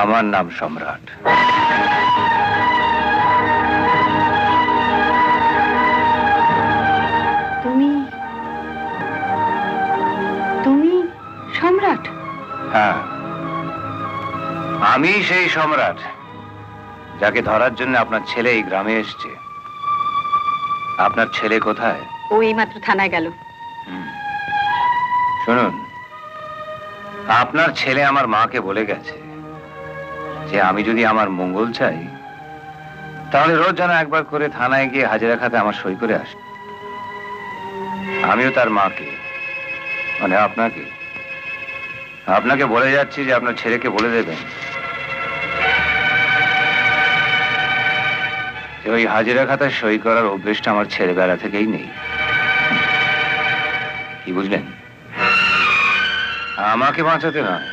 আমার নাম সম্রাট। তুমি তুমি সম্রাট? হ্যাঁ, আমি সেই সম্রাট যাকে ধরার জন্য আপনার ছেলে এই গ্রামে এসছে। আপনার ছেলে কোথায়? ও এইমাত্র থানায় গেল। শুনুন, আপনার ছেলে আমার মাকে বলে গেছে যে আমি যদি আমার মঙ্গল চাই তাহলে রোজ যেন একবার করে থানায় গিয়ে হাজিরা খাতে আমার সই করে আসে। আমিও তার মাকে, মানে আপনাকে বলে যাচ্ছি যে আপনার ছেলেকে বলে দেবেন যে ওই হাজিরা খাতায় সই করার অভ্যেসটা আমার ছেলেবেলা থেকেই নেই। কি বুঝলেন? আমাকে বাঁচাতে নয়,